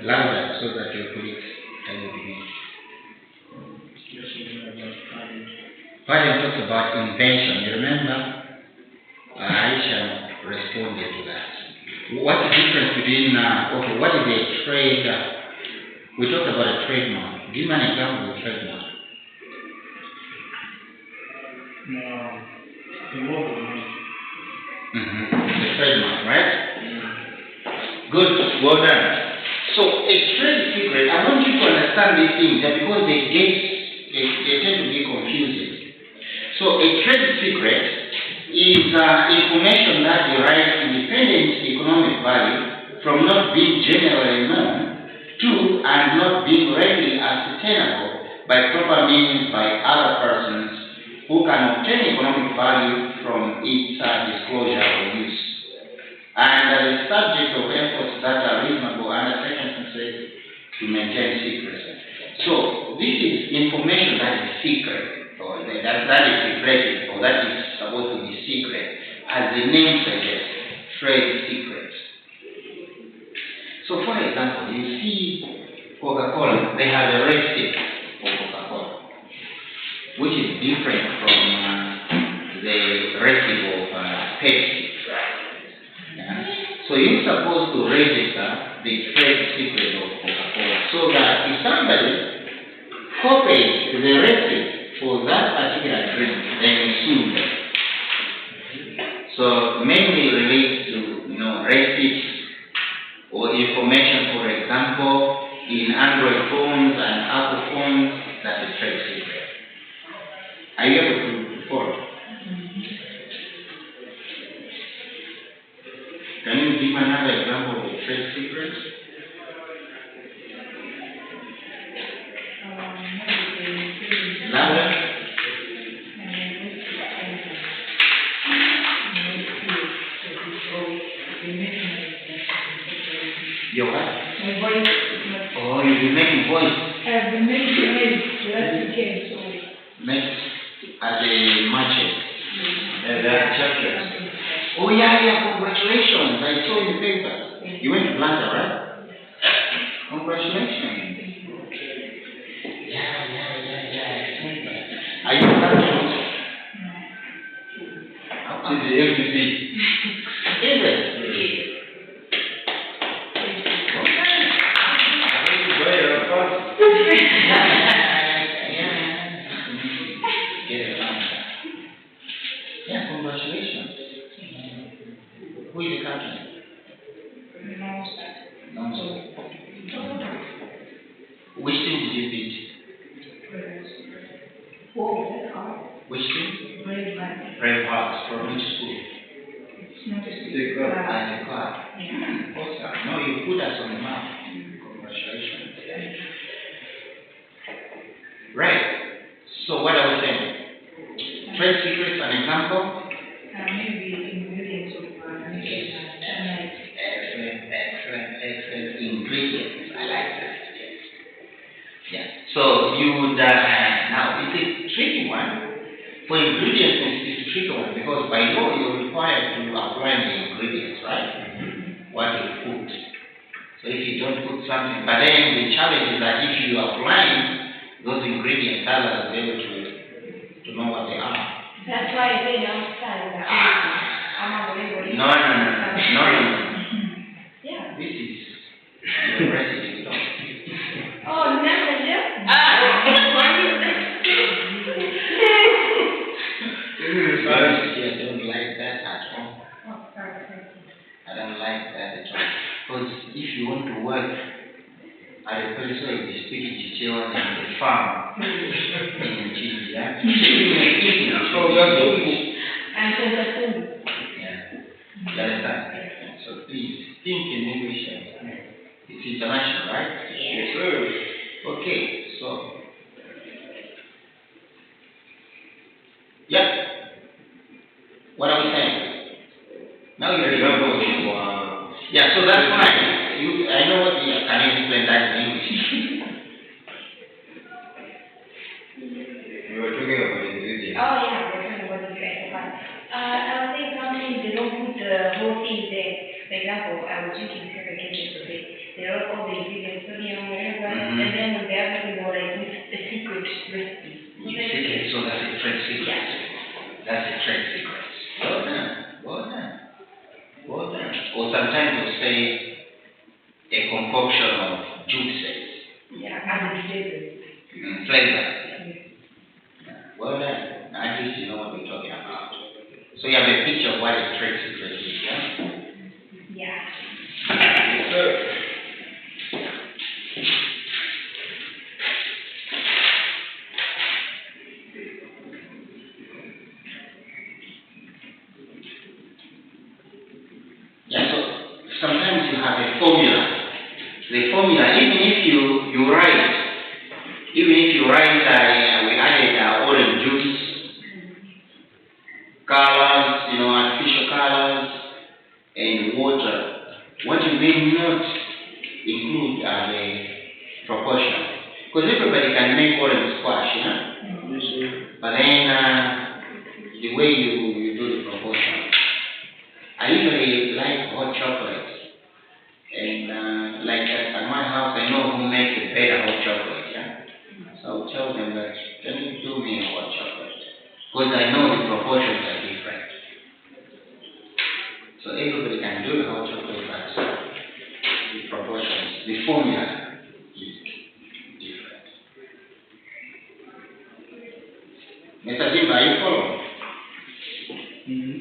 Louder so that your colleagues can begin. Pagan talks about invention. You remember? Aisha responded to that. What's the difference between, what is a trade? We talked about a trademark. Give me an example of a trademark. The trademark, right? Good, well done. So a trade secret, I want you to understand these things because they tend to be confusing. So a trade secret is information that derives independent economic value from not being generally known to and not being readily ascertainable by proper means by other persons who can obtain economic value from its disclosure or use. And the subject of efforts that are reasonable under circumstances to maintain secrecy. So this is information that is secret, or that is secretive, or that is supposed to be secret, as the name suggests, trade secrets. So for example, you see Coca-Cola, they have a recipe for Coca-Cola, which is different from the recipe of Pepsi. So you're supposed to register the trade secret of Coca-Cola so that if somebody copies the recipe for that particular drink, they may sue them. So mainly relates to recipes or information, for example, in Android phones and Apple phones, that is trade secret. Are you able to follow? Can you give another example of trade secret? Louder? Your what? My voice. Oh, you've been making voice. I've been making noise. That's the case. Next, at the market. The chapters. Oh, yeah, congratulations. I saw in the paper. You went to Atlanta, right? Congratulations. Yeah. Are you Catholic? It's the FCC. Is it? Yeah, congratulations. Who is the captain? No. Which team did you beat? Whoa, that's hard. Which team? Brave Hearts. From which school? It's not just The club. The club. Yeah. Awesome. No, you put us on the map. Congratulations. Right. So what are we saying? Trade secrets, an example? Maybe ingredients of termite. Excellent ingredients. I like that. Yes. Yeah. So you would now it's a tricky one. For ingredients, it's a tricky one because by law you're required to apply the ingredients, right? What you put. So if you don't put something, but then the challenge is that if you apply those ingredients, others will be able to know what they are. That's why they outside. No. Yeah. This is your recipe. Oh, never just. I don't like that at all. Oh, sorry. I don't like that at all. Because if you want to work at a place like the speaking Chichewa and the farm in Chile, yeah? And so the food. Yeah. You understand? So please think in English. It's international, right? Yes, sir. Okay, so. Yeah. What are we saying? Now you're yeah, so that's fine. I know what you can you explain that in English. We were talking about ingredients. Oh, yeah, we're talking about the ingredients. I was saying something, they don't put the example, I was drinking separate kitchens for bit. There are all the ingredients, sodium, whatever, Mhm. and then when they're looking more like the secret recipe. Secret, so that's a trade secret. Yeah. That's a trade secret. Well done. Well done. Well done. Or sometimes we'll say a concoction of juices. Yeah, added flavors. Flavor. Well done. At least you know what we're talking about. So you have a picture of what a trade secret is, yeah? Yeah. Yes, sir. Yeah, so sometimes you have a formula. The formula, even if you write, we added orange juice, colors, artificial colors, and water. What you may not include are the proportions. Because everybody can make orange squash, Yes, sir. but then the way you do the proportion. I usually like hot chocolate. And like at my house, I know who makes a better hot chocolate, yeah? So I'll tell them that, can you do me a hot chocolate? Because I know the proportions are different. So everybody can do the hot chocolate, but the proportions, the formula is different. Mr. Jimba, are you following? Mm-hmm.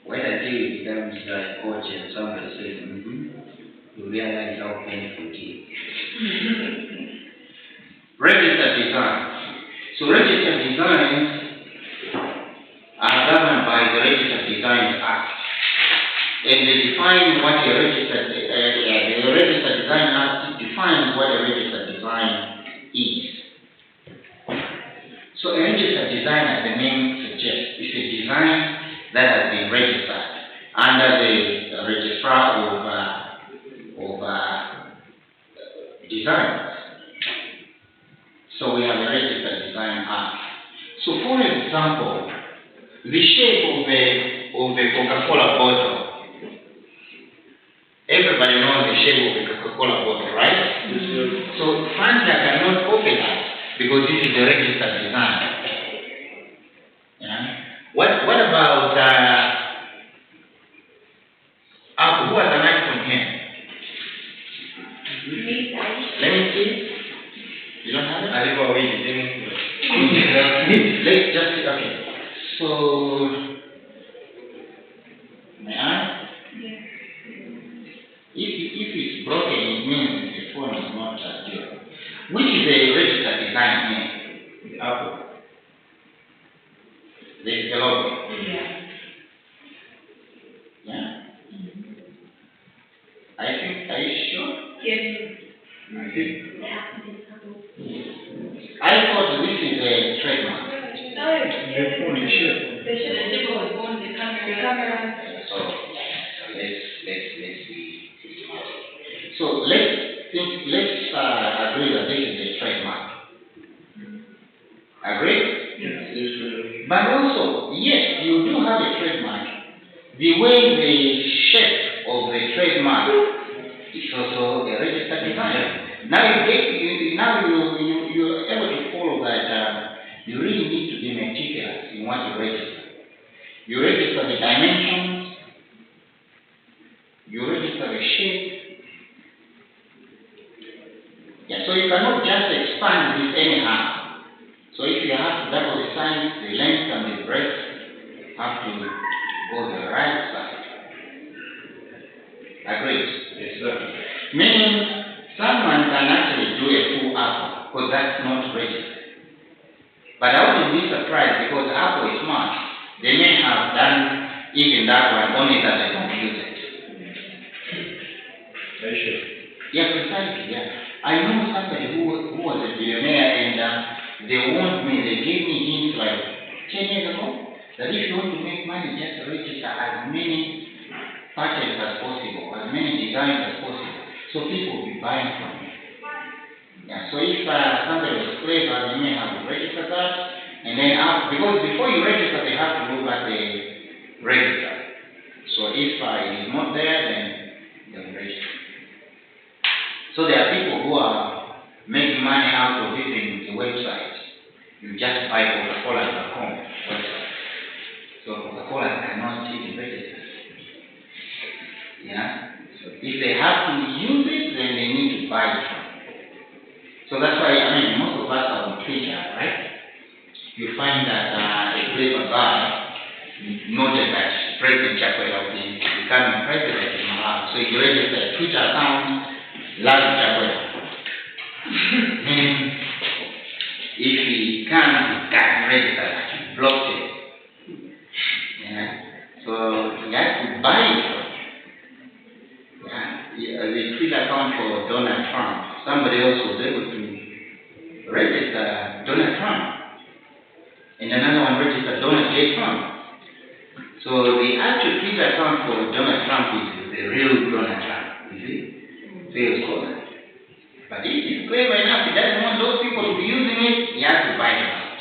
When a deal becomes like coach and somebody says, you realize how painful it is. Registered design. So registered designs are governed by the Registered Designs Act. And they define what a registered, the Registered Design Act defines what a registered design is. So a registered design, as the name suggests, is a design that has been registered under the registrar of designs. So we have a Registered Design Act. So for example, the shape of the Coca-Cola bottle. Everybody knows the shape of the Coca-Cola bottle, right? Yes, sir. So Fanta cannot copy that because this is the registered design. Yeah. What about Apple? Who has an iPhone here? Let me see. You don't have it? I live away the thing. Let's just see. Okay. So may I? Yeah. If it's broken, it means the phone is not durable. Which is the registered design here? Apple. The logo. Yeah. Yeah? I think, are you sure? Yes. I think. I thought this is a trademark. The phone is shape. They should have different phones, the camera. So let's be systematic. So let's agree that this is a trademark. Agree? Yes, sir. But also, yes, you do have a trademark. The way the shape of the trademark is also a registered design. Now you're able to follow that you really need to be meticulous in what you register. You register the dimensions, you register the shape. Yeah, so you cannot just expand this anyhow. So if you have to double the size, the length and the breadth have to go the right side. Agreed? Yes, sir. Meaning someone can actually do a full apple because that's not registered. But I wouldn't be surprised because Apple is smart. They may have done even that one only that they don't use it. Are you sure? Yeah, precisely, yeah. I know somebody who was a billionaire and they warned me, they gave me hints like 10 years ago that if you want to make money, just register as many patterns as possible, as many designs as possible, so people will be buying from you. Yeah, so if somebody was clever, they may have registered that, And then because before you register, they have to look at the register. So if it is not there, then they will register. So there are people who are making money out of using the website. You just buy Coca-Cola.com website. So Coca-Cola cannot even register. Yeah? So if they have to use it, then they need to buy it from. So that's why, most of us are on Twitter, right? You find that a clever guy noted that President Chakwera will be becoming president in Malawi. So he registered a Twitter account, Love Chakwera. And if he can't register that, he blocks it. Yeah. So he has to buy it from. Yeah. The Twitter account for Donald Trump, somebody else was able to register Donald Trump. And another one registered Donald J. Trump. So the actual Twitter account for Donald Trump is the real Donald Trump, you see? So he was called that. But if he's clever enough, he doesn't want those people to be using it, he has to buy them out.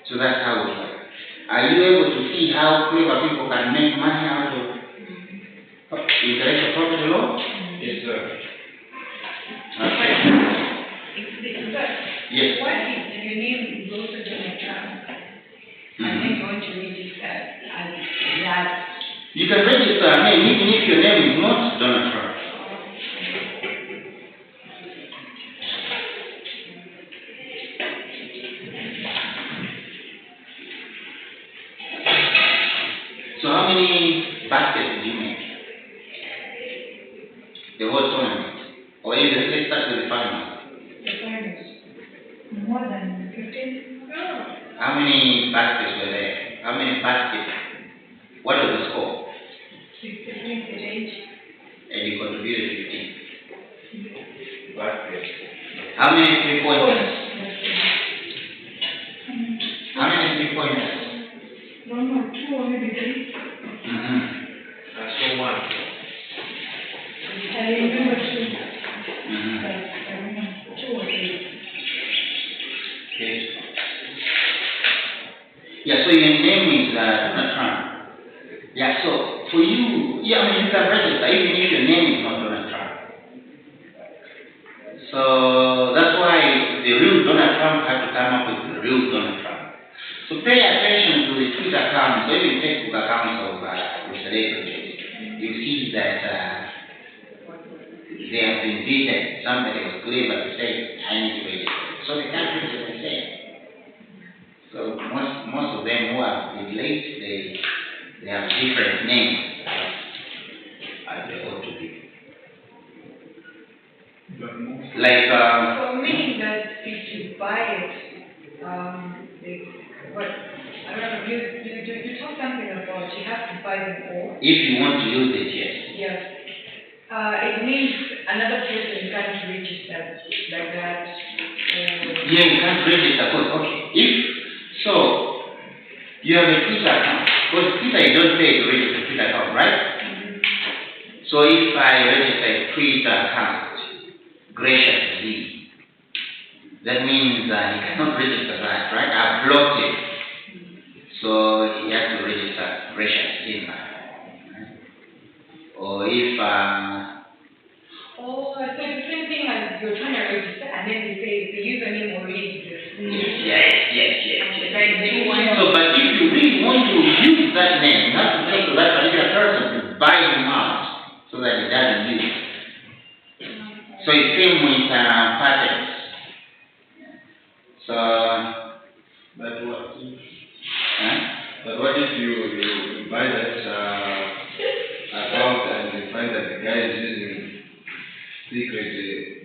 So that's how it works. Are you able to see how clever people can make money out of intellectual property law? Yes, sir. Okay. Yes. What if your name goes to Donald Trump? And then you want to register as that? You can register a name even if your name is not Donald Trump. So how many baskets did you make? The whole tournament? Or even let's start with the final. The finals. More than 15? No. How many baskets were there? How many baskets? What was the score? 15. And you contributed 15. Baskets. How many 3-pointers? How many 3-pointers? No, 2 or maybe 3. I saw one. I remember 2. Mm-hmm. I remember 2 or 3. Okay. Yeah, so your name is Donald Trump. Yeah, so for you, you can register even if your name is not Donald Trump. So that's why the real Donald Trump had to come up with the real Donald Trump. So pay attention to the Twitter accounts or even Facebook accounts of celebrities. You see that they have been beaten. Somebody was clever to say, I need to register. So they can't register the same. So most of them who have been late, they have different names as they ought to be. Like So meaning that if you buy it, I don't know, you talked something about you have to buy them all. if you want to use it, yes. Yes. It means another person can't register like that. Yeah, you can't register because if so, you have a Twitter account. Because Twitter you don't pay to register a Twitter account, right? So if I register a Twitter account graciously, that means he cannot register that, right? I blocked it. So he has to register graciously. Or if so it's the same thing as you're trying to register and then they say the username already exists. yes. Like they want So but if you really want to use that name, you have to talk to that particular person to buy him out so that he doesn't use it. So it's same with patents. So But what if you buy that account and you find that the guy is using secret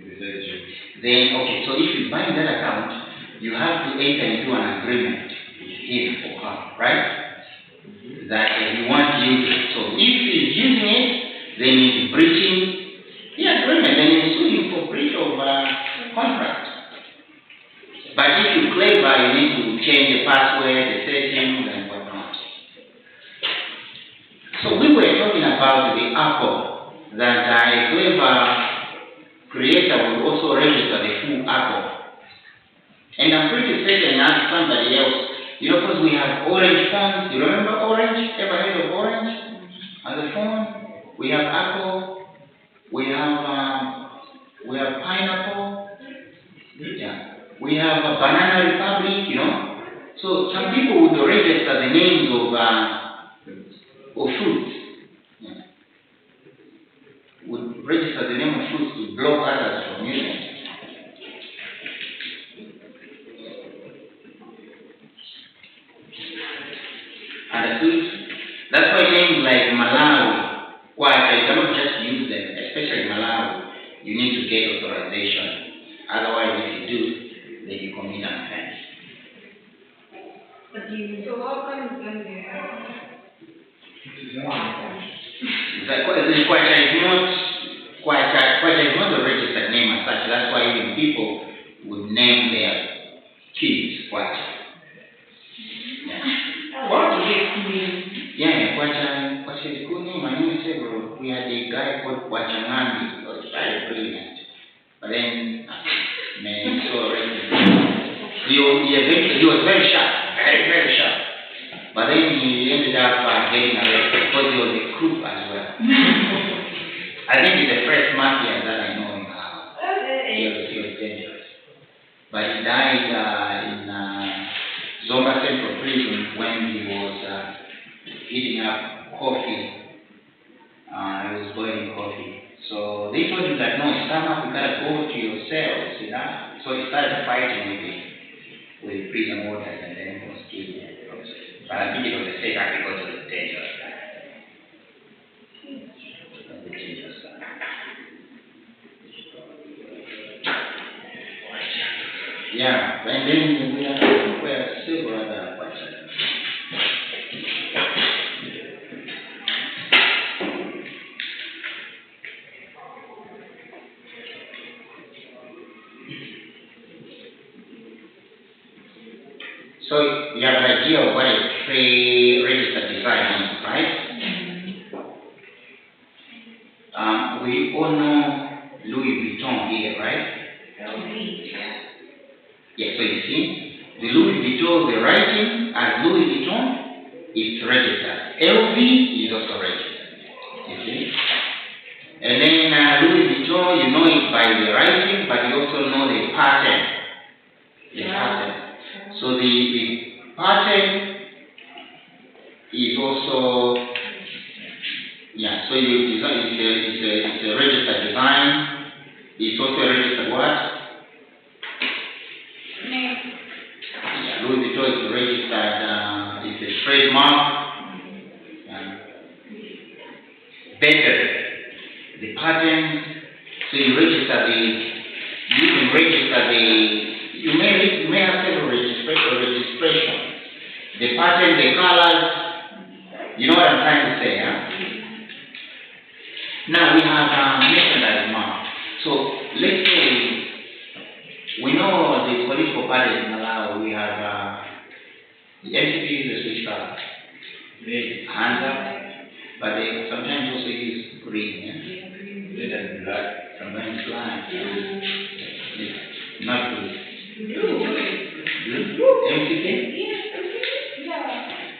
research? then okay, so if you buy that account, you have to enter into an agreement with him or her, right? That you want to use it. So if he's using it, then he's breaching the agreement, then he's suing for breach of contract. But if you're clever, you need to change the password, the settings, and whatnot. So we were talking about the Apple, that a clever creator will also register the full Apple. And I'm pretty certain as somebody else You know, because we have orange phones. You remember orange? Ever heard of orange as a phone? We have apple. We have pineapple. Yeah. We have a banana republic. You know. So some people would register the names of fruits. Yeah. Would register the name of fruits to block others from using. Understood? That's why names like Malawi, Kwacha, you cannot just use them, especially Malawi. You need to get authorization. Otherwise, if you do, then you commit an offense. So how come when they are Kwacha is not a registered name as such. That's why even people would name their kids Kwacha. Yeah. what do they mean? Yeah, Kwacha is a good name. My name is several. We had a guy called Kwacha Nandi. He was very brilliant. But then, man, so he was very sharp. Very, very sharp. But then he ended up getting arrested because he was a crook as well. I think he's the first mafia that I know in Ghana. He was dangerous. But he died in Zomba Central Prison when he was heating up coffee. He was boiling coffee. So they told him that no, it's time up, you gotta go to your cells, you know. So he started fighting with the prison warders and then he was killed. But I think it was a second because it was a dangerous guy. It was a dangerous guy. Yeah, and then we have several other questions. So you have an idea of what a trade registered design is, right? We all know Louis Vuitton here, right? Yeah, so you see, the Louis Vuitton, the writing as Louis Vuitton is registered. LV is also registered. You see? And then Louis Vuitton, you know it by the writing, but you also know the pattern. The pattern. So the pattern is also, yeah, so you design, it's a registered design. It's also a registered what? Yeah, Louis Vuitton is registered, it's a trademark. Better, the pattern, so you register you can register you may have several registration. The pattern, the colors, you know what I'm trying to say, huh? Now we have merchandise mark. So let's say we know the political parties in Malawi. We have the MCP is the switch color, hands up, but they sometimes also use green, yeah? Red and black, sometimes black. Not blue. Blue? MCP?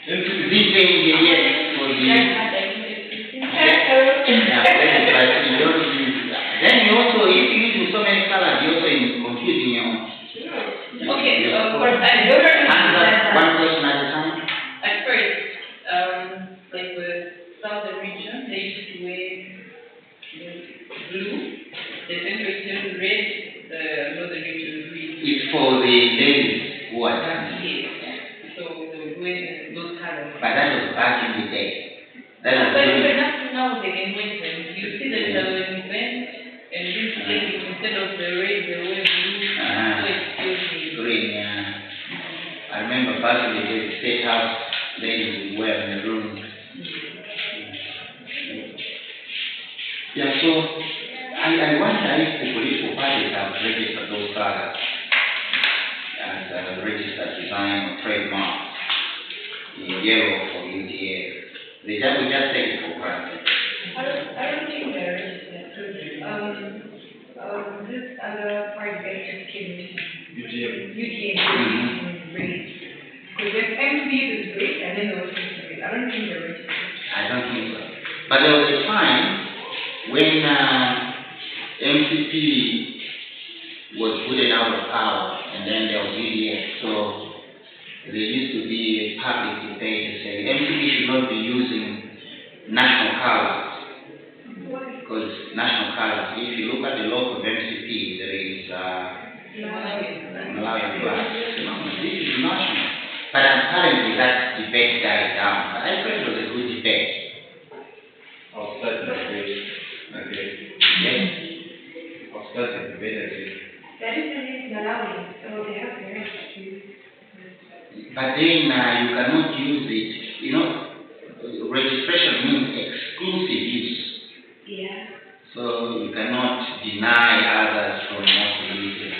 This thing, yes, for the... Then you also, if you use so many colors, you also confusing your own. Okay, first, I don't Answer one question at a time. At first, like the southern region, they used to wear blue, the central region red, the northern region green. It's for the ladies who are dancing. Yes. So they would wear those colors. But that was back in the day. That was But during- not now they can wear them. You see that there was an event and this lady, instead of the red, they wear blue. So it's still green, yeah. I remember back in the day, the State House ladies would wear in the room. Yeah, so I wonder if the political parties have registered those colors as a registered design or trademark. The yellow for UTA. We just take it for granted. I don't think there is. This other part that just came in. UTM. Because if uses green and then the washing machine green. I don't think they're registered. I don't think so. But there was a time when MCP was putting out of power, and then there was UDF. So there used to be a public debate to say MCP should not be using national colors. Because national colors, if you look at the logo of MCP, there is Malawi flag. This is national. But apparently that debate died down. But I thought it was a good debate. I'll start the debate. Okay. Yes? I'll start the debate again. That is Malawi, so they have the right to. But then you cannot use it. You know, registration means exclusive use. Yeah. So you cannot deny others from also using it.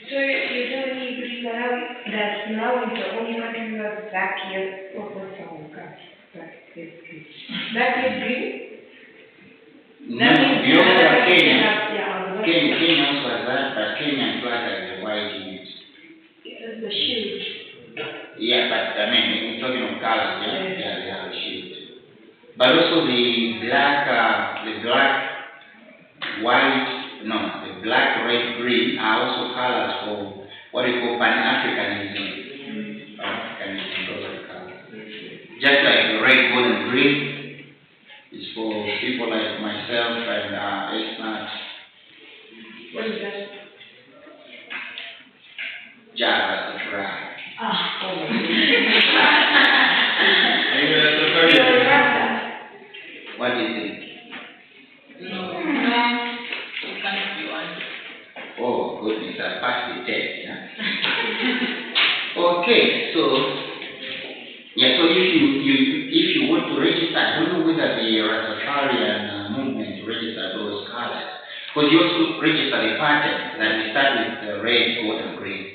So you're telling me that Malawi is the only country who has black here or what's wrong with that? Black is green. Black is green? No, you also have Kenya. Yeah, Kenya also has that, but Kenyan flag has a white in it. The shield. Yeah, but I mean, we're talking of colors, yeah? Yeah, they have a shield. But also the black, white, no, the black, red, green are also colors for what we call Pan-Africanism. Pan-Africanism, those are the colors. Just like the red, gold, and green is for people like myself and Esnat. What is that? Java, that's right. Ah, oh my What is it? No, you can't be one. Oh, goodness, I passed the test, yeah? Okay, so, yeah, so if you want to register, I don't know whether the Rastafarian movement register those colors. Because you also register the pattern, that we start with red, gold, and green.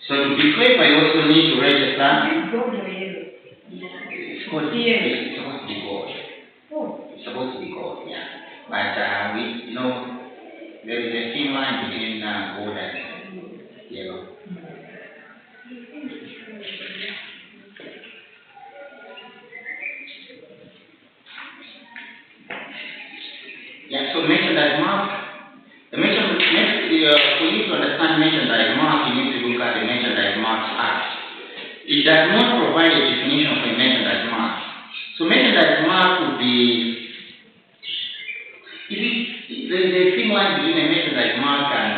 So to be clever, you also need to register. Gold or yellow? It's supposed to be gold. Oh. It's supposed to be gold, yeah. But we, you know, there is a thin line between gold and yellow. Yeah, so merchandise mark. For you to understand merchandise mark, you need to look at the Merchandise Marks Act. It does not provide a definition of a merchandise mark. So merchandise mark would be, there is a thin line between a merchandise mark and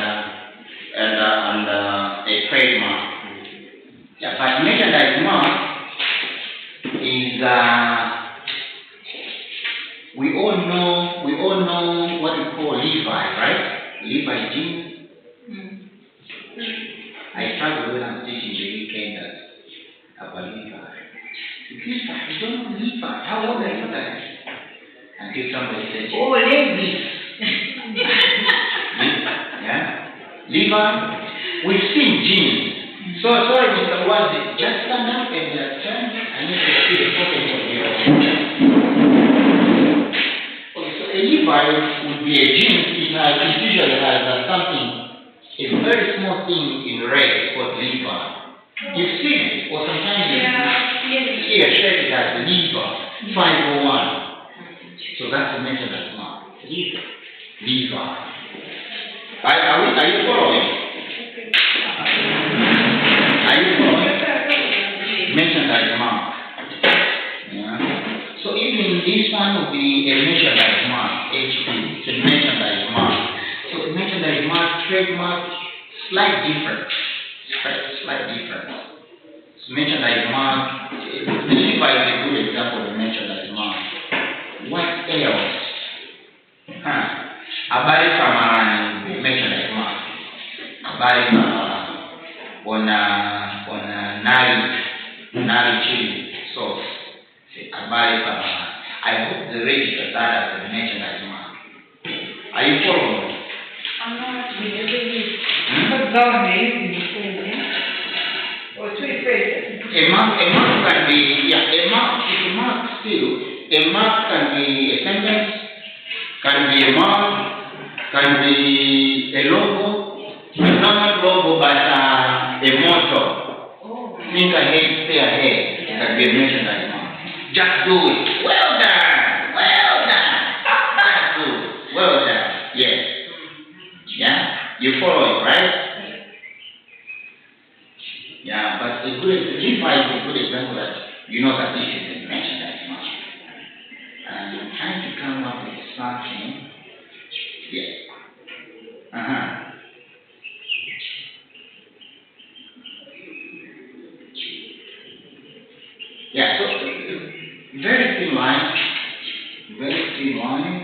a trademark. Yeah, but merchandise mark is we all know what we call Levi, right? Levi jeans. I struggle when I'm teaching the weekend about Levi. Levi, you don't know Levi. How old are you guys? Until somebody says, oh, Levi. Yeah? Levi, we've seen jeans. So sorry, Mr. Wazi, just stand up and turn. I need to see the photo of you. Okay, so a Levi would be a jeans. It usually has something, a very small thing in red called Levi. You've seen it, or sometimes you see a shirt that has Levi 501. So that's the merchandise mark. Levi. Are you following? Are you following? Merchandise mark. Yeah. So even this one will be a merchandise mark, HP. It's a merchandise mark. So merchandise mark, trademark, slight difference. So merchandise mark, the Levi is a good example of merchandise mark. What else? Habari kama merchandise mark. Habari kama ona nari chili sauce. Habari kama. I hope the register that as a merchandise mark. Are you following? I'm not really. But nowadays, or two phrases. A mark can be, yeah, a mark still. A mark can be a sentence, can be a mark, can be a logo, not logo, but a motto. think ahead, stay ahead, that we have mentioned right now. Just do it. Well done. Well done. That's good. Well done. Yes. Yeah? You follow it, right? Yeah, but the good, this one is a good example that you know that this is mentioned that much. And I'm trying to come up with something. Yeah. Yeah, so very thin line. Very thin line.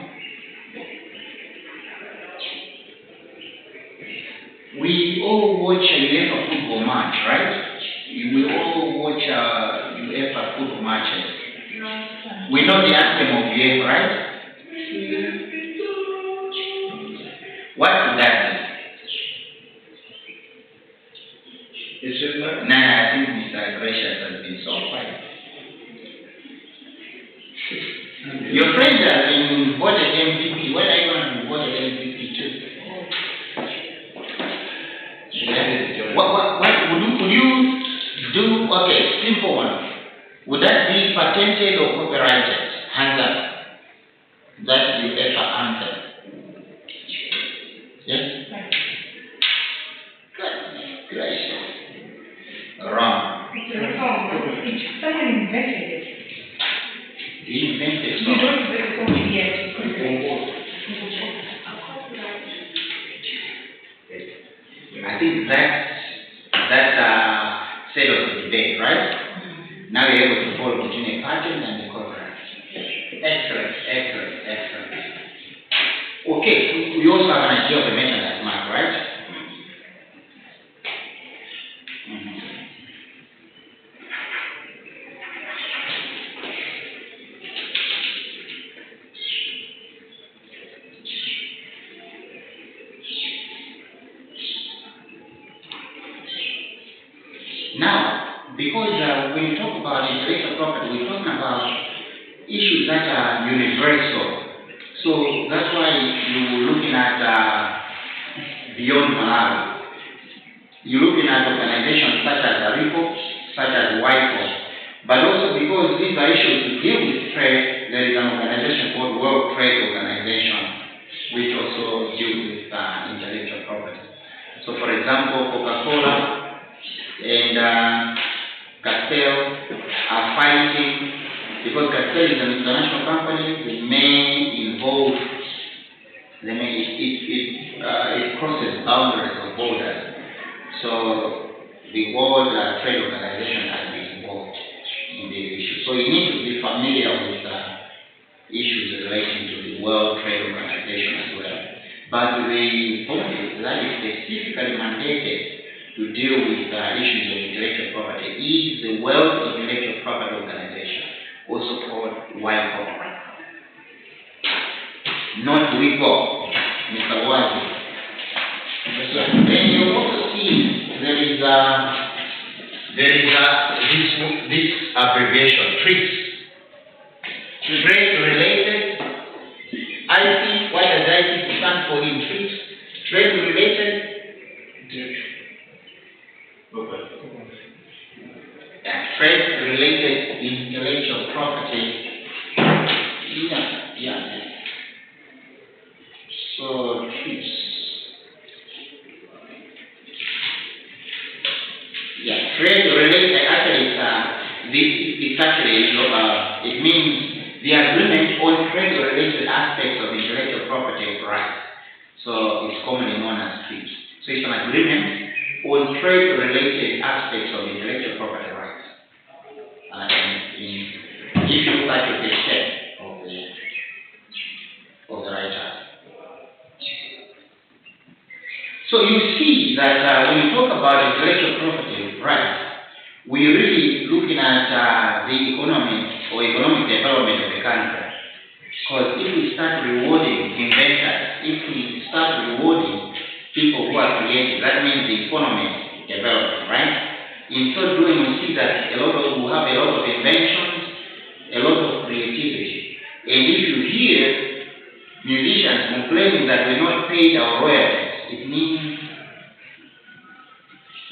We all watch a UEFA football match, right? We all watch UEFA football matches. We know the anthem of UEFA, right? What does that mean? It's just like Nah, I think Mr. Gracious has been so quiet. Your friend has been voted MVP. When are you going to be voted MVP too? What would you do? Okay, simple one. Would that be patented or copyrighted? Hands up. That you ever answer. Yes? Goodness gracious. Wrong. Someone invented it. You invented You something. don't invent something yet. I think that settles the debate, right? Now you're able to follow between a patent and the copyright. Excellent, excellent, excellent. Okay, we also have an idea of the mechanism, mark, right? Now, because when you talk about intellectual property, we're talking about issues that are universal. So that's why you're looking at beyond Malawi. You're looking at organizations such as ARICO, such as WIPO. But also because these are issues to deal with trade, there is an organization called World Trade Organization, which also deals with intellectual property. So for example, Coca-Cola and Castel are fighting because Castel is an international company. It crosses boundaries of borders. So the World Trade Organization has been involved in these issues. So you need to be familiar with issues relating to the World Trade Organization as well. But the body that is specifically mandated to deal with issues of intellectual property is the World Intellectual Property Organization, also called WIPO. Not WIPO, Mr. Wazi. Then you also see there is this abbreviation, TRIPS. Trade related. IP, what does IP stand for in TRIPS? Trade related. Trade-related intellectual property. Yeah. So, TRIPS. Yeah, trade-related, actually, it's actually, it means the agreement on trade-related aspects of intellectual property rights. So, it's commonly known as TRIPS. So, it's an agreement on trade-related aspects of intellectual property rights. If you look at the step of the writer. So you see that when you talk about intellectual property rights, we're really looking at the economic development of the country. Because if we start rewarding inventors, if we start rewarding people who are creative, that means the economy development, right? In so doing, we see that we have a lot of inventions, a lot of creativity. And if you hear musicians complaining that we're not paid our royalties, it means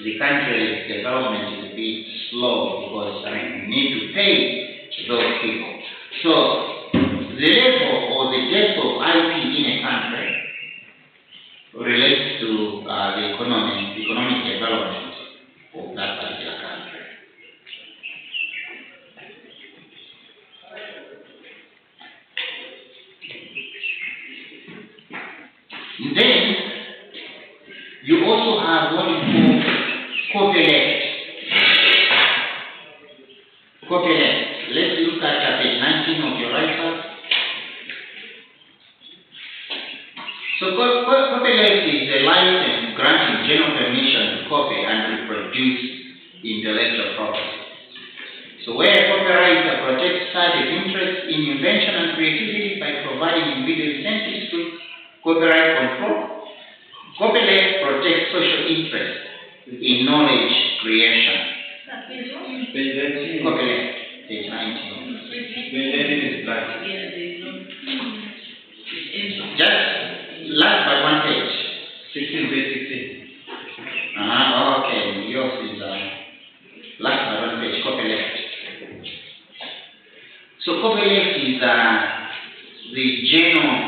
the country's development is bit slow because you need to pay those people. So the level or the depth of IP in a country relates to the economic development of that particular country. Then you also have what is called copyleft. Copyleft. Let's look at page 19 of your writer. So copyleft is a license granting general permission to copy and reproduce intellectual property. So where a copywriter protects subject interest in invention and creativity by providing individual incentives to copyright control, copyleft protects social interest in knowledge creation. Copyleft, page 19. Just last by one page. 16, page 16. Okay, yours is last by one page, copyleft. So copyleft is the general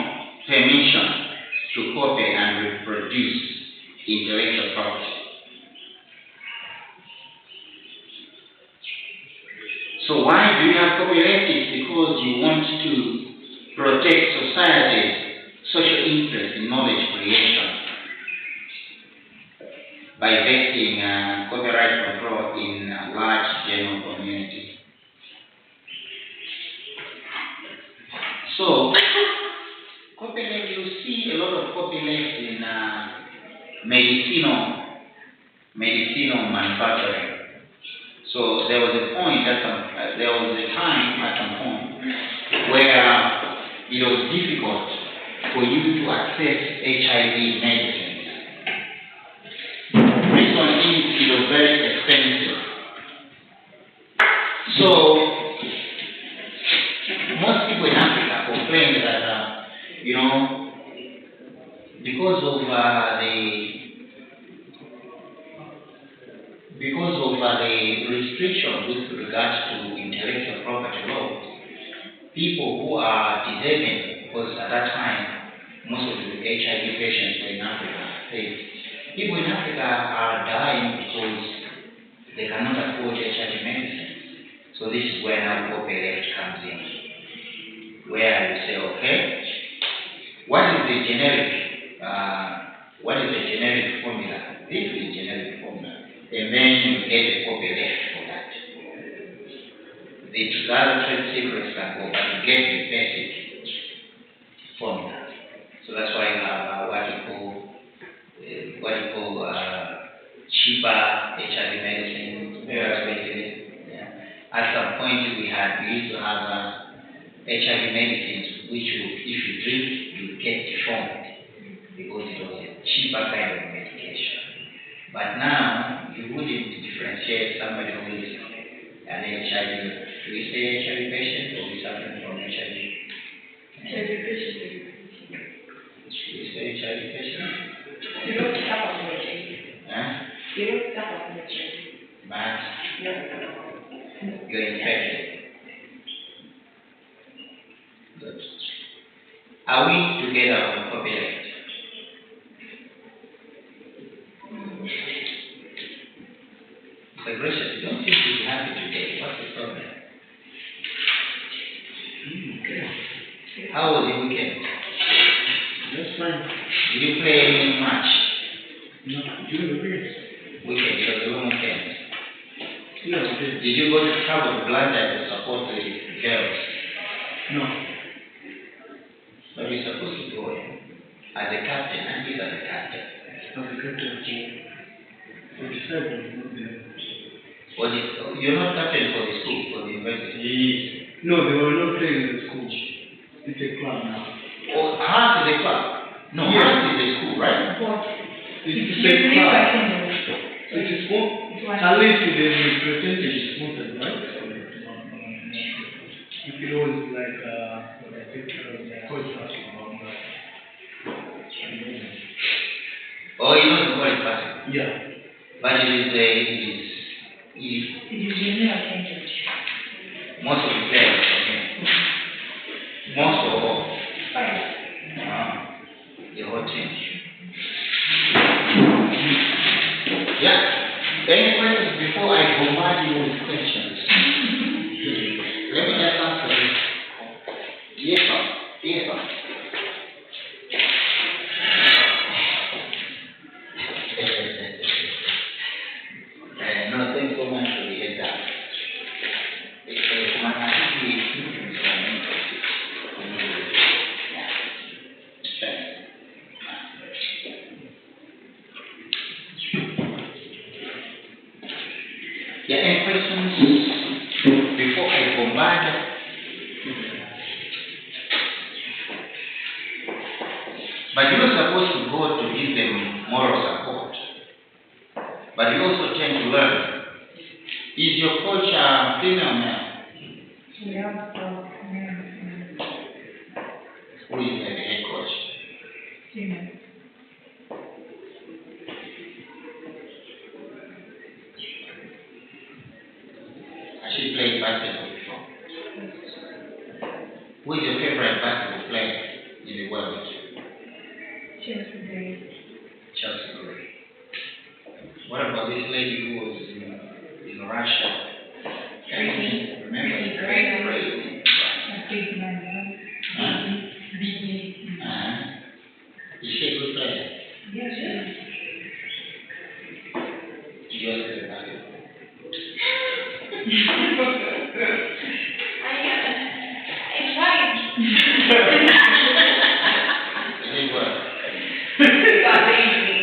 permission to copy and reproduce intellectual property. So why do you have copyleft? It's because you want to protect society's social interest in knowledge creation by vesting copyright control in a large general community. So copyleft, you see a lot of copyleft in medicinal manufacturing. So there was a point time at some point where it was difficult for you to access HIV medicines. Reason is it was very expensive. So most people in Africa complain that because of the restriction with regards to intellectual property law, people who are deserving, because at that time most of the HIV patients were in Africa. People in Africa are dying because they cannot afford HIV medicine. So this is where now copyleft comes in, where you say, okay, what is the generic formula? This is the generic formula. And then you get a copyleft for that. The other trade secrets can go, but you get the basic formula. So that's why you have what you call cheaper HIV medicine. Yeah. At some point we used to have HIV medicines which if you drink you get deformed because it was a cheaper kind of medication. But now you wouldn't differentiate somebody who is an HIV. Do we say HIV patient or is suffering from HIV? HIV patient. Do we say HIV patient? You don't suffer from HIV. Huh? You don't suffer from HIV. But No. you're infected. Good. Are we together on copyleft? So gracious, you don't seem to be happy today. What's the problem? Okay. How was the weekend? That's fine. Did you play any match? No, during the week. Weekend, it was a long weekend. Yeah, we did. Did you go to travel blinded to support the girls? No. But you're supposed to go as a captain, and he's as a captain. As a captain for the cycle, not the... You're not captain for the school, for the university? No, they were not playing in the school. It's a club now. Oh, Heart is a club? No, Yes. Heart is a school, right? It's a club. It is at least the percentage is sponsored, right? If it was like what I think the coach was about Oh, you know the word passing. yeah. But it is bombard you with questions. Let me just answer this. Yes, sir. Yes, sir. No, thanks so much for the heads up. Yeah, any questions before I bombard? But you're not supposed to go to give them moral support. But you also tend to learn. Is your coach female or male? Yeah, Who is the head coach? female. Has she played basketball before? Who is your favorite basketball player in the world? Chelsea Gray. Chelsea Gray. What about this lady who was in Russia? Remember? Great. A big man. Huh? Big. Is she a good player? Yeah, sure. Did you ask her about it? I tried. It didn't work. Got lazy.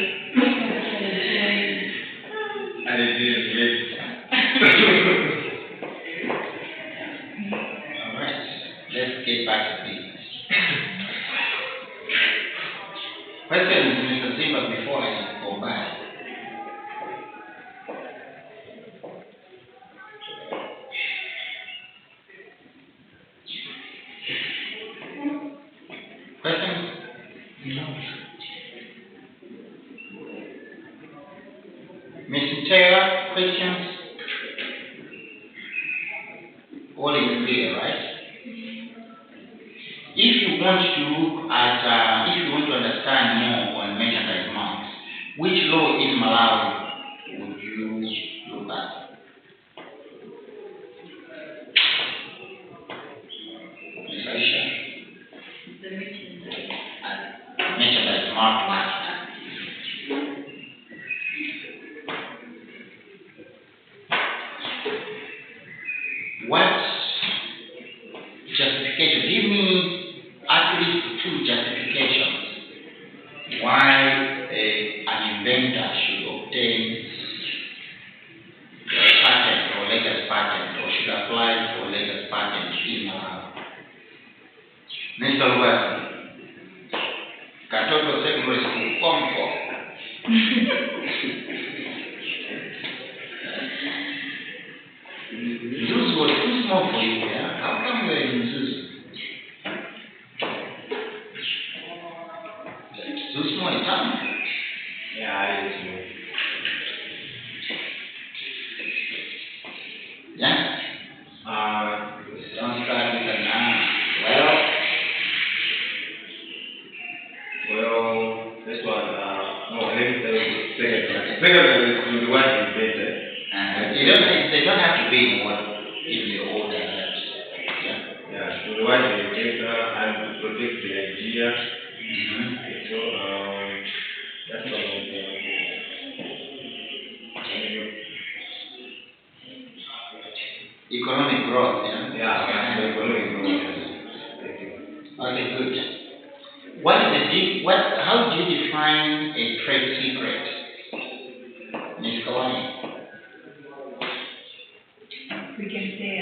And it didn't make. Alright, let's get back to business. Questions, Mr. Zimba, before I go back. Questions? No. Mr. Taylor, questions? All is clear, right? If you want to look at, if you want to understand more on merchandise marks, which law in Malawi would you look at? Ms. Aisha? Merchandise mark. What justification? Give me at least two justifications why an inventor should obtain a patent or latest patent or should apply for latest patent in Malawi. Mr. Wilson, Katoto Secondary School, Concord. Zeus was too small for you, yeah? How come you were in Zeus? Too small in town? Yeah, I used to. Yeah? Don't start with a now. Well, this one, no, let me tell you second. Second is the one you invented. They don't have to be in the order. Yeah? Yeah, so the one you invented and to protect the idea. So, that's what I'm saying. Economic growth, yeah? Yeah, the economic growth. Okay, good. How do you define a trade secret, Ms. Kawani? We can say a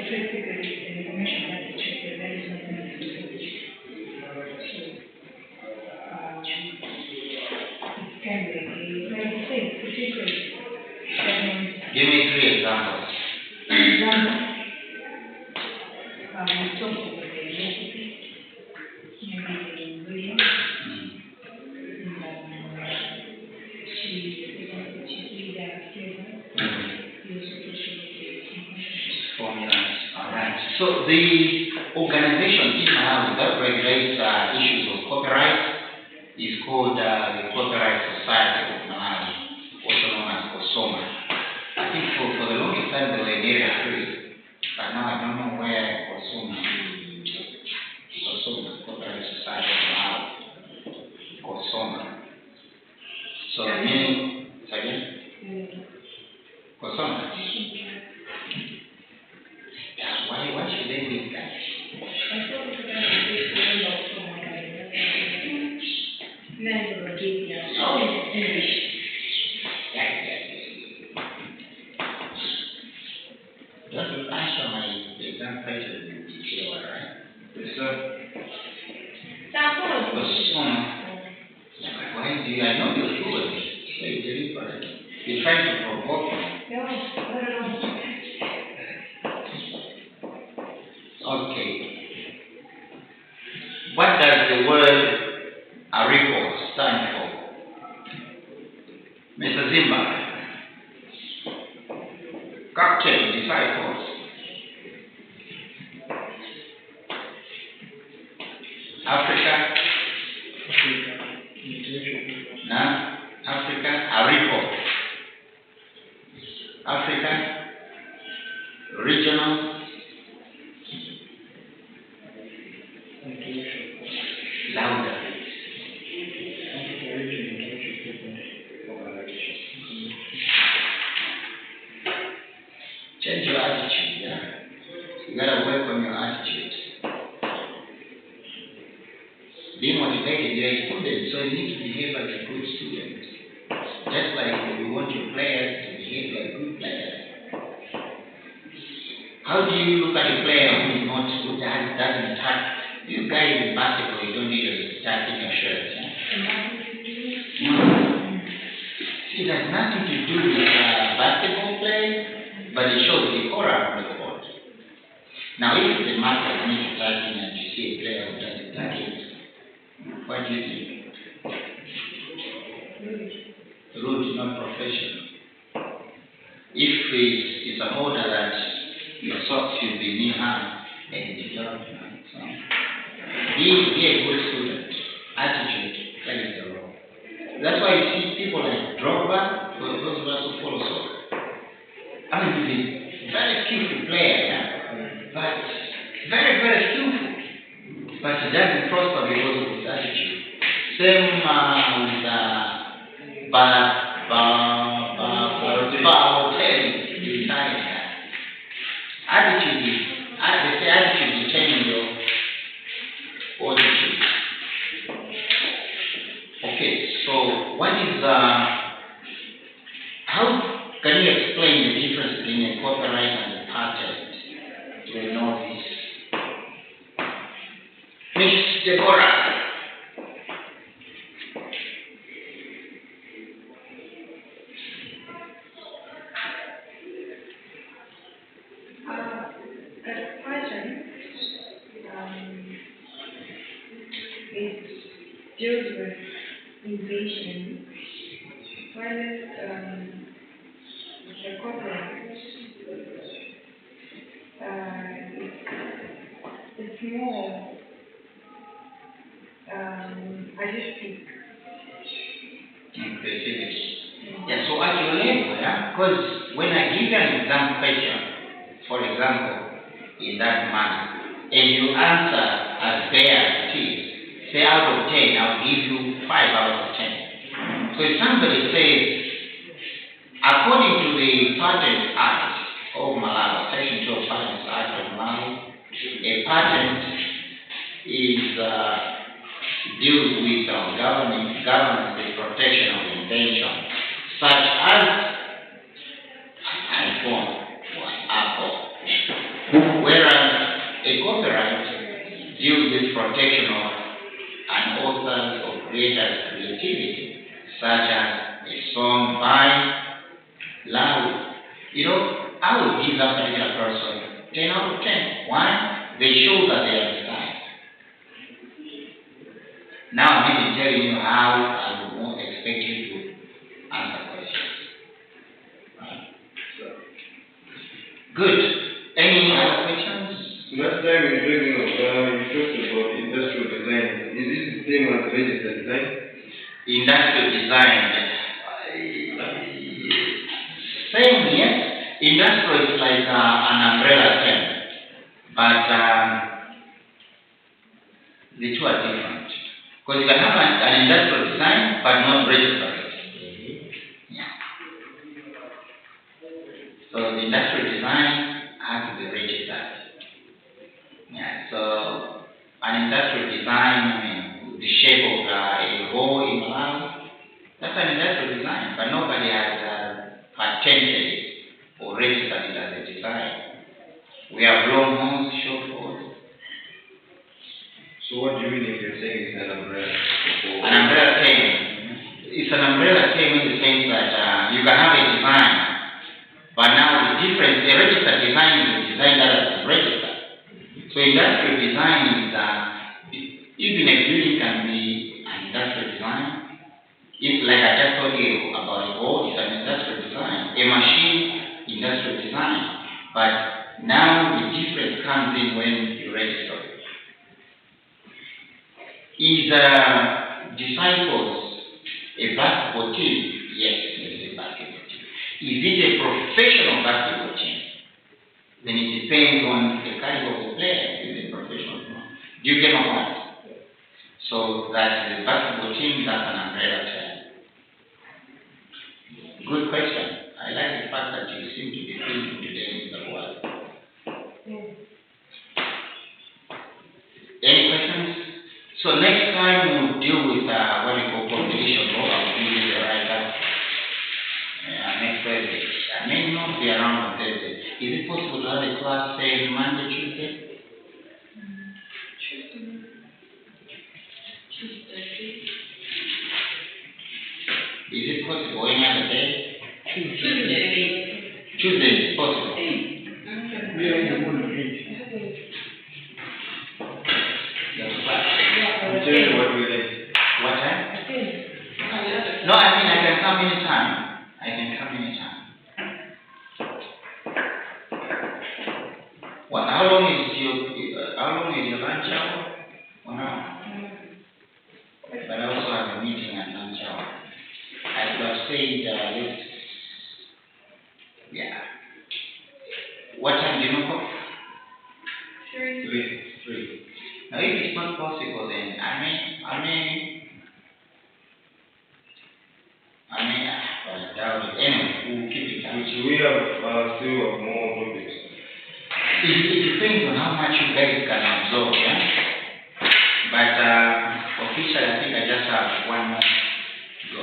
trade secret is an information that is treated that is not meant to be published. It's kind of like you say, it's a secret. That means, Give me 3 examples. for example, we talked about the recipe, maybe the ingredient, she did a flavor. Formulas. All right. So the organization in Malawi that regulates issues of copyright is called the Copyright Society of Malawi, also known as COSOMA. area free. But now I don't know where Kosuma, Corporate Society now, Kosoma. So meaning, again, Kosoma. Yeah, why should they leave that? Don't answer my exam question in detail, right? Yes, sir. Kosoma. Why do you? I know you're fluent. So you deliberate. You're trying to provoke me. Okay. What does the word Ariko stand for? Mr. Zimba. Captain, disciples. Africa. Now, Africa, Ariko. Africa, regional. Louder. Change your attitude, yeah? You gotta work on your attitude. Being motivated, you're a student, so you need to behave like a good student. Just like you want your players to behave like good players. How do you look at a player who is not good, doesn't touch? You guys in basketball, you don't need to start in your shirts. Yeah? No. See, it has nothing to do with basketball play, but it shows the aura of the court. Now, if it's a matter of me touching and you see a player who doesn't touch it, what do you think? Rude, not professional. If it's an order that your socks should be knee high and you don't, so be a good student. Attitude plays a role. That's why you see people like Drogba, for those of us who follow soccer. I mean, he's a very skillful player, yeah? But very, very skillful. But he doesn't prosper because of his attitude. Same with Balotelli, the Italian guy. Attitude is, they say attitude determines your attitude. Okay, so what is, how can you explain the difference between a copyright and a patent to a novice? Miss Deborah. It deals with invasion, whereas the copyright it's more artistic. Creativity. Yeah, so at your level, yeah, because when I give you an exam question, for example, in that manner, and you answer as bare as it is, say out of 10, I'll give you 5 out of 10. So if somebody says, according to the Patent Act of Malawi, Section 2 of Patent Act of Malawi, a patent is deals with governing the protection of invention, such as iPhone or Apple, whereas a copyright deals with protection of an author's or creator's creativity, such as a song by Lawi. You know, I would give that particular person 10 out of 10. Why? They show that they understand. Now I'm even telling you how I would expect you to answer questions. Right? So, good. Any other questions? Last time you talked about industrial design. Is it the same as registered design? Industrial design, same, yes. Industrial is like an umbrella term, but the two are different. Because you can have an industrial design, but not registered. Yeah. So the industrial design has to be registered. Yeah. So an industrial design, I mean, the shape of a hole in the house, that's an industrial design, but nobody has patented it or registered it as a design. We have long holes, short holes. So what do you mean if you're saying it's an umbrella? An umbrella term. It's an umbrella term in the sense that you can have a design, but now the difference, the registered design is a design that has been registered. So industrial design is even a building can be an industrial design. If, like I just told you about a board, it's an industrial design. A machine, industrial design. But now the difference comes in when you register it. Is Disciples a basketball team? Yes, it is a basketball team. Is it a professional basketball team? Then it depends on the caliber of the player. Is it professional or not? Do you get my point? So that the basketball team, that's an umbrella term. Good question. I like the fact that you seem to be thinking today in the world. Any questions? So next time we'll deal with what we call competition law. I will give you the right answer. Next Thursday. I may not be around on Thursday. Is it possible to have a class, say, Monday, Tuesday? Is it possible any other day? Tuesday is possible. What time? No, I mean I can come anytime. I can come anytime. What? How long is your lunch hour? 1 hour. But I also have a meeting at lunch hour. I could have said yeah. What time do you know? 3. Now, if it's not possible, then I doubt it. Anyway, we'll keep it down. Which we have still have more topics. It depends on how much you guys can absorb, yeah? But officially, I think I just have 1 month to go.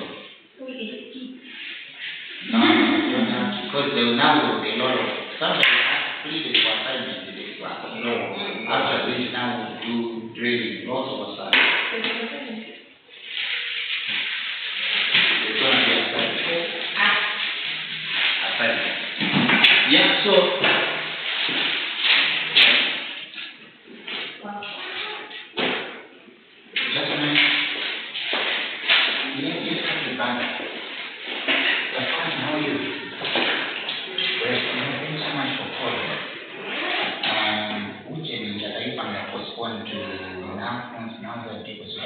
No, you don't have to, because now there's a lot of, somebody has pleaded for assignment in this class. No. After this, now we'll do drilling, lots of assignments. There's going to be assignment. Yeah, so, just a minute. Let's have the banner. How are you? Thank you so much for calling. Which means that I can postpone to now the deposit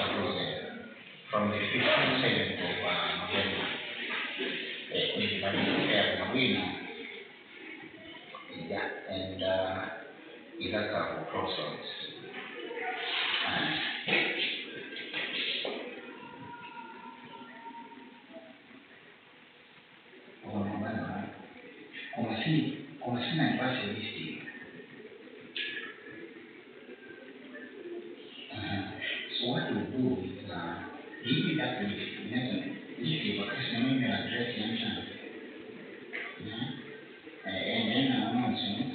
from the 15th, 7th of November. Yeah, and that's our process. Come si nafasi listi. So what we do is give you that list because the email address mentioned. And then announcement,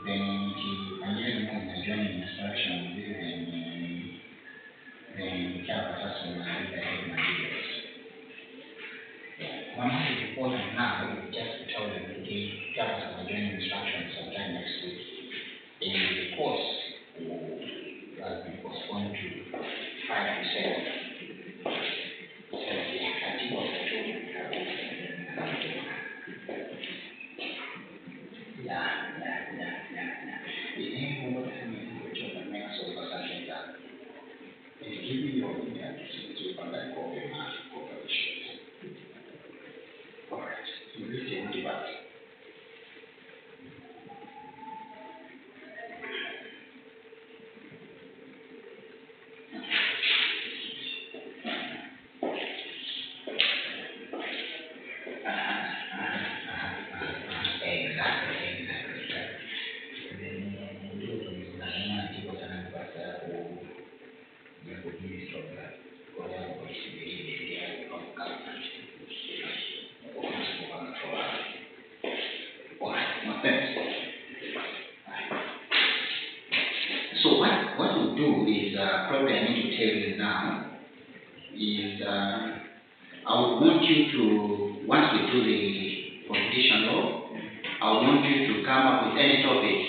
then and then joining instructions, then we have a person who has the materials. One of the important now is just to tell them to give us some joining instructions sometime next week. In the course has been postponed to 5 to 7. So I think what I told you. Yeah. The what I mean, which of the next of us actually done. It's giving you all the answers to what I call the math corporation. Alright, you listen to that. So what we'll do is, probably I need to tell you now, is I would want you to, once we do the competition law, I would want you to come up with any topic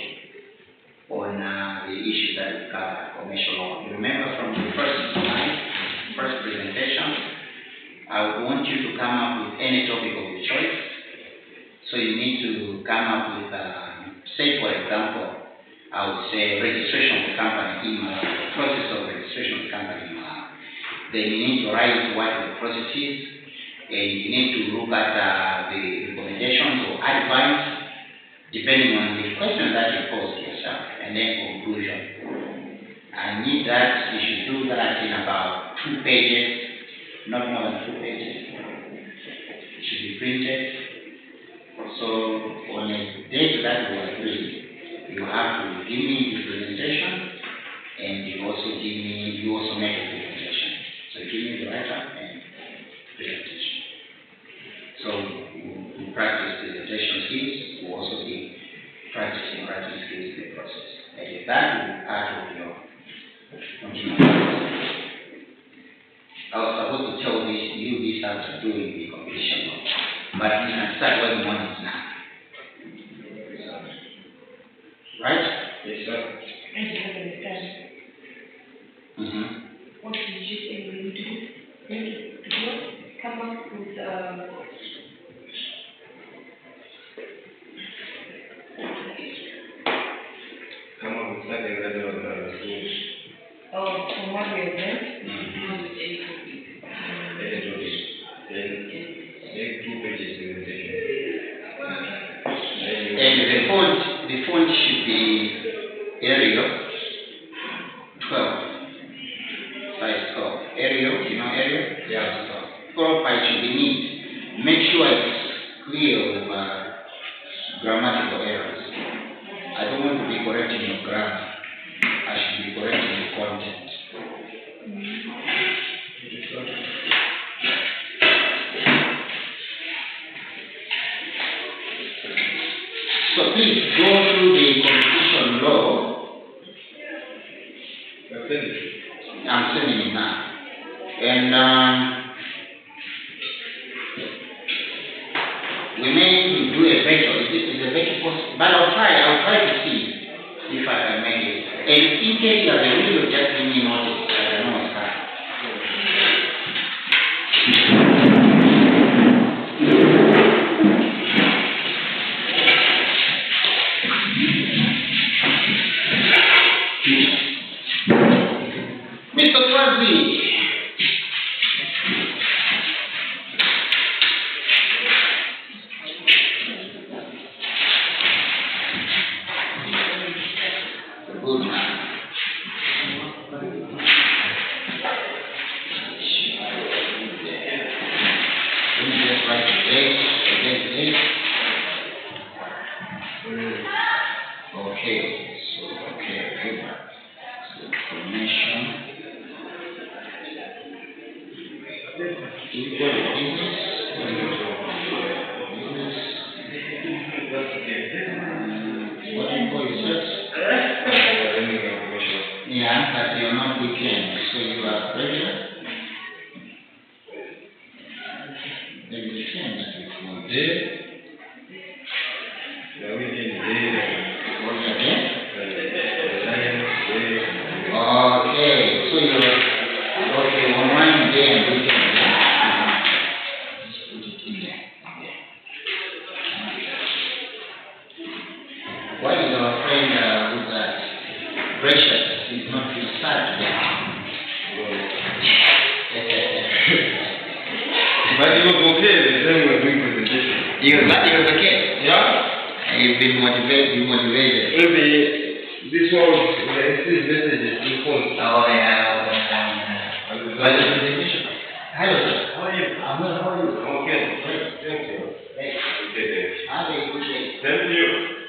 on the issues that we cover, commercial law. You remember from the first slide, first presentation, I would want you to come up with any topic of your choice. So you need to come up with, say for example, I would say registration of the company in the process of registration of the company in Then you need to write what the process is, and you need to look at the recommendations or advice, depending on the question that you pose to yourself, and then conclusion. I need that, you should do that in about 2 pages, not more than 2 pages. It should be printed. So on a date that we agree, you have to give me the presentation, and you also make a presentation. So give me the writer and presentation. So we practice presentation skills, we also be practicing writing skills in the process. And that will be part of your continuous process. I was supposed to tell you this after doing the competition law, but you can start working on it now. Right? Yes, sir. I don't understand. What did you say we need to do? We need to what? Come up with Come up with something that you rules. oh, from what we have done? Any topic. Then make 2 pages presentation. And the font should be Arial 12. Size 12. Arial, you know Arial? Yeah. Profile should be neat. Make sure it's clear of grammatical errors. I don't want to be correcting your grammar. I should be correcting the content. So please go through the competition law. I'm sending it now. And we may do a virtual. Is a virtual possible? But I'll try to see if I can make it. And in case you have a video, just give me notice. I don't know what's happening. Mr. Swazi. Good man. Let me just write the date. Okay. So information. Equal business. What do you call yourself? Yeah, but you're not weekend, so you are regular. Then you can that you want. What's that again? Okay, so you're okay on one day and weekend. Yeah? Just put it in there. Okay. What is our friend with that? Precious is not to start today. But it was okay, then we were doing presentation. It was okay. Yeah? You've been motivated. Maybe this one, this message is in phone. Oh, yeah. But the presentation. Hello, sir. How are you? I'm well. How are you? I'm okay. Thank you. Hey. Okay, Have a good day. thank you.